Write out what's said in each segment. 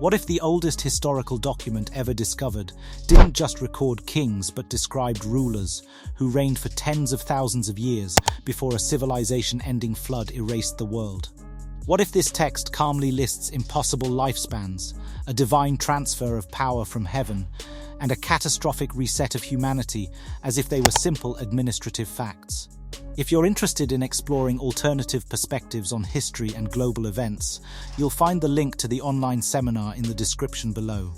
What if the oldest historical document ever discovered didn't just record kings but described rulers who reigned for tens of thousands of years before a civilization-ending flood erased the world? What if this text calmly lists impossible lifespans, a divine transfer of power from heaven, and a catastrophic reset of humanity as if they were simple administrative facts? If you're interested in exploring alternative perspectives on history and global events, you'll find the link to the online seminar in the description below.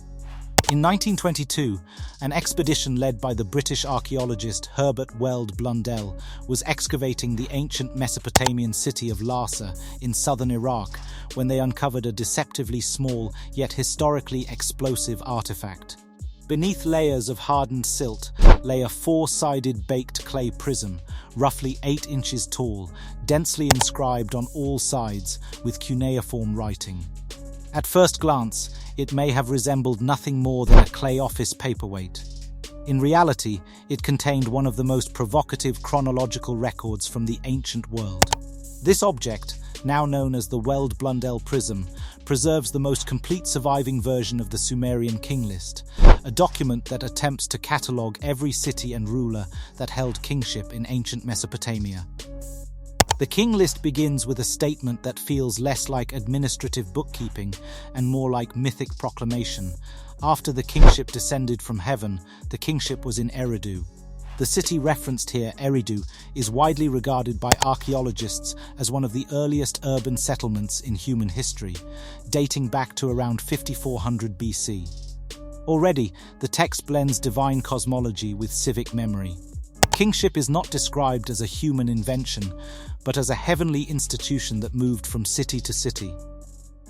In 1922, an expedition led by the British archaeologist Herbert Weld Blundell was excavating the ancient Mesopotamian city of Larsa in southern Iraq when they uncovered a deceptively small yet historically explosive artifact. Beneath layers of hardened silt lay a four-sided baked clay prism, roughly 8 inches tall, densely inscribed on all sides with cuneiform writing. At first glance, it may have resembled nothing more than a clay office paperweight. In reality, it contained one of the most provocative chronological records from the ancient world. This object, now known as the Weld Blundell Prism, preserves the most complete surviving version of the Sumerian King List, a document that attempts to catalogue every city and ruler that held kingship in ancient Mesopotamia. The King List begins with a statement that feels less like administrative bookkeeping and more like mythic proclamation. After the kingship descended from heaven, the kingship was in Eridu. The city referenced here, Eridu, is widely regarded by archaeologists as one of the earliest urban settlements in human history, dating back to around 5400 BC. Already, the text blends divine cosmology with civic memory. Kingship is not described as a human invention, but as a heavenly institution that moved from city to city.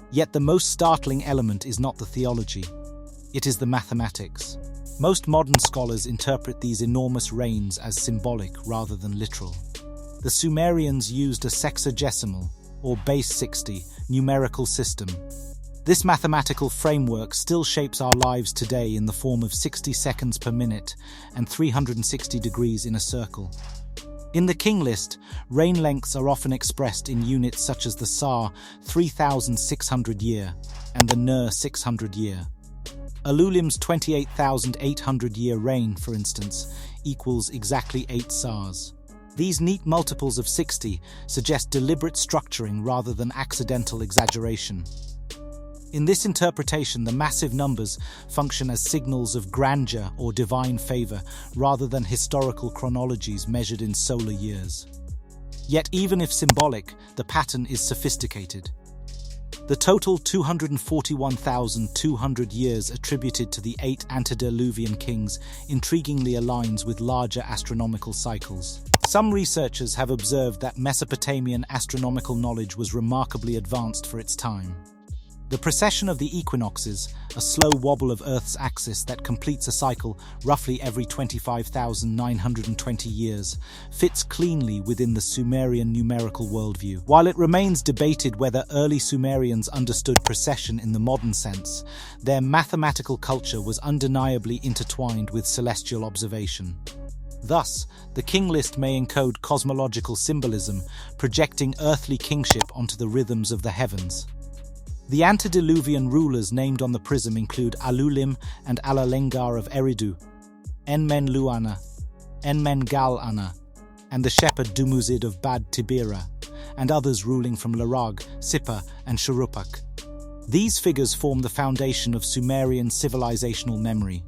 Yet the most startling element is not the theology. It is the mathematics. Most modern scholars interpret these enormous reigns as symbolic rather than literal. The Sumerians used a sexagesimal, or base 60, numerical system. This mathematical framework still shapes our lives today in the form of 60 seconds per minute and 360 degrees in a circle. In the King List, reign lengths are often expressed in units such as the Sar 3600 year and the Ner 600 year. Alulim's 28,800 year reign, for instance, equals exactly 8 Sars. These neat multiples of 60 suggest deliberate structuring rather than accidental exaggeration. In this interpretation, the massive numbers function as signals of grandeur or divine favor rather than historical chronologies measured in solar years. Yet even if symbolic, the pattern is sophisticated. The total 241,200 years attributed to the 8 antediluvian kings intriguingly aligns with larger astronomical cycles. Some researchers have observed that Mesopotamian astronomical knowledge was remarkably advanced for its time. The precession of the equinoxes, a slow wobble of Earth's axis that completes a cycle roughly every 25,920 years, fits cleanly within the Sumerian numerical worldview. While it remains debated whether early Sumerians understood precession in the modern sense, their mathematical culture was undeniably intertwined with celestial observation. Thus, the King List may encode cosmological symbolism, projecting earthly kingship onto the rhythms of the heavens. The antediluvian rulers named on the prism include Alulim and Alalengar of Eridu, Enmen-Luana, Enmen-Gal-Ana, and the shepherd Dumuzid of Bad Tibira, and others ruling from Larag, Sippar, and Shuruppak. These figures form the foundation of Sumerian civilizational memory.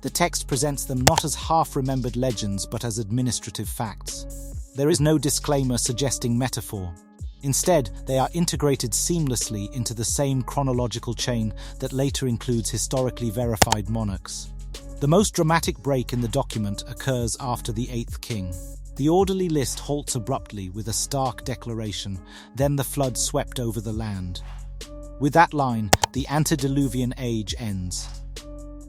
The text presents them not as half-remembered legends but as administrative facts. There is no disclaimer suggesting metaphor. Instead, they are integrated seamlessly into the same chronological chain that later includes historically verified monarchs. The most dramatic break in the document occurs after the 8th king. The orderly list halts abruptly with a stark declaration, "Then the flood swept over the land." With that line, the antediluvian age ends.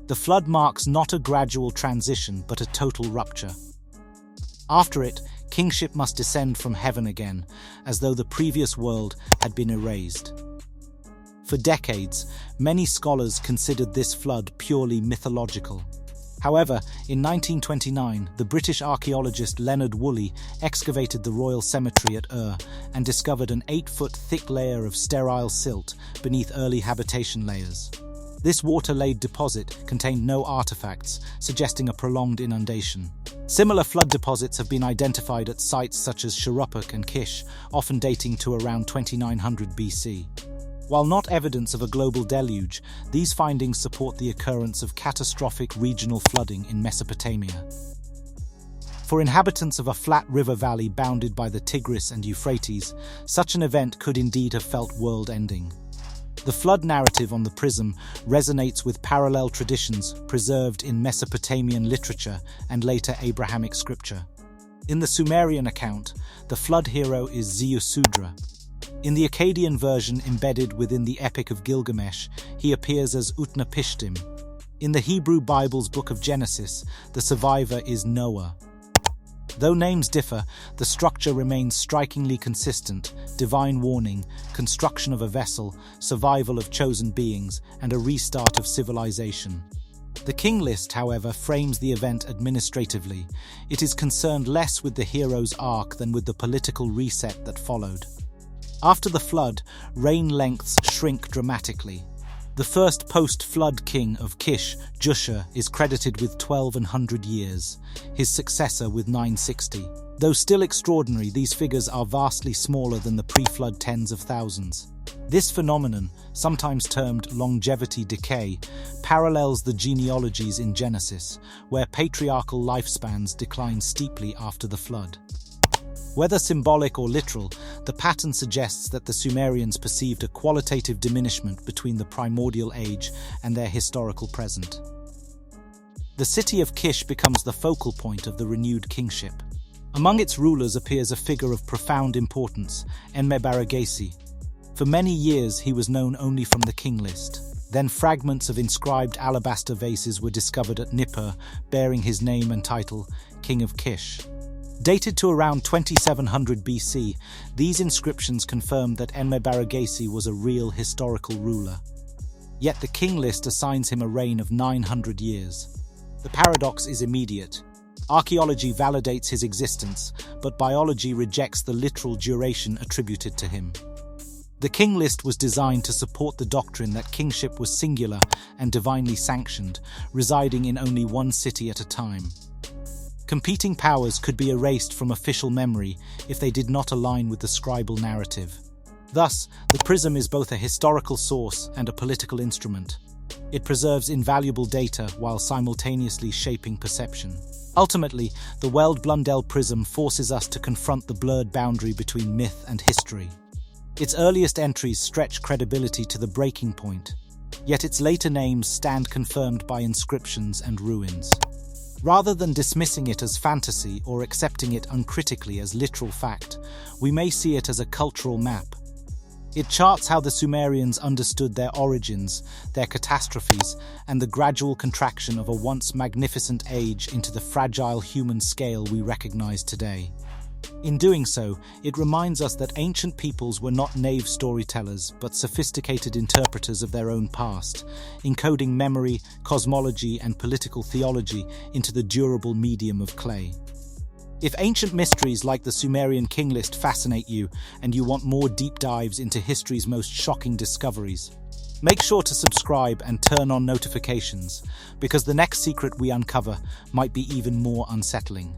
The flood marks not a gradual transition but a total rupture. After it, kingship must descend from heaven again, as though the previous world had been erased. For decades, many scholars considered this flood purely mythological. However, in 1929, the British archaeologist Leonard Woolley excavated the royal cemetery at Ur and discovered an 8-foot thick layer of sterile silt beneath early habitation layers. This water-laid deposit contained no artifacts, suggesting a prolonged inundation. Similar flood deposits have been identified at sites such as Shuruppak and Kish, often dating to around 2900 BC. While not evidence of a global deluge, these findings support the occurrence of catastrophic regional flooding in Mesopotamia. For inhabitants of a flat river valley bounded by the Tigris and Euphrates, such an event could indeed have felt world-ending. The flood narrative on the prism resonates with parallel traditions preserved in Mesopotamian literature and later Abrahamic scripture. In the Sumerian account, the flood hero is Ziusudra. In the Akkadian version embedded within the Epic of Gilgamesh, he appears as Utnapishtim. In the Hebrew Bible's Book of Genesis, the survivor is Noah. Though names differ, the structure remains strikingly consistent: divine warning, construction of a vessel, survival of chosen beings, and a restart of civilization. The King List, however, frames the event administratively. It is concerned less with the hero's arc than with the political reset that followed. After the flood, reign lengths shrink dramatically. The first post-flood king of Kish, Jusha, is credited with 1200 years, his successor with 960. Though still extraordinary, these figures are vastly smaller than the pre-flood tens of thousands. This phenomenon, sometimes termed longevity decay, parallels the genealogies in Genesis, where patriarchal lifespans decline steeply after the flood. Whether symbolic or literal, the pattern suggests that the Sumerians perceived a qualitative diminishment between the primordial age and their historical present. The city of Kish becomes the focal point of the renewed kingship. Among its rulers appears a figure of profound importance, Enmebaragesi. For many years he was known only from the King List. Then fragments of inscribed alabaster vases were discovered at Nippur, bearing his name and title, King of Kish. Dated to around 2700 BC, these inscriptions confirm that Enmebaragesi was a real historical ruler. Yet the King List assigns him a reign of 900 years. The paradox is immediate. Archaeology validates his existence, but biology rejects the literal duration attributed to him. The King List was designed to support the doctrine that kingship was singular and divinely sanctioned, residing in only one city at a time. Competing powers could be erased from official memory if they did not align with the scribal narrative. Thus, the prism is both a historical source and a political instrument. It preserves invaluable data while simultaneously shaping perception. Ultimately, the Weld-Blundell prism forces us to confront the blurred boundary between myth and history. Its earliest entries stretch credibility to the breaking point, yet its later names stand confirmed by inscriptions and ruins. Rather than dismissing it as fantasy or accepting it uncritically as literal fact, we may see it as a cultural map. It charts how the Sumerians understood their origins, their catastrophes, and the gradual contraction of a once magnificent age into the fragile human scale we recognize today. In doing so, it reminds us that ancient peoples were not naive storytellers, but sophisticated interpreters of their own past, encoding memory, cosmology, and political theology into the durable medium of clay. If ancient mysteries like the Sumerian King List fascinate you, and you want more deep dives into history's most shocking discoveries, make sure to subscribe and turn on notifications, because the next secret we uncover might be even more unsettling.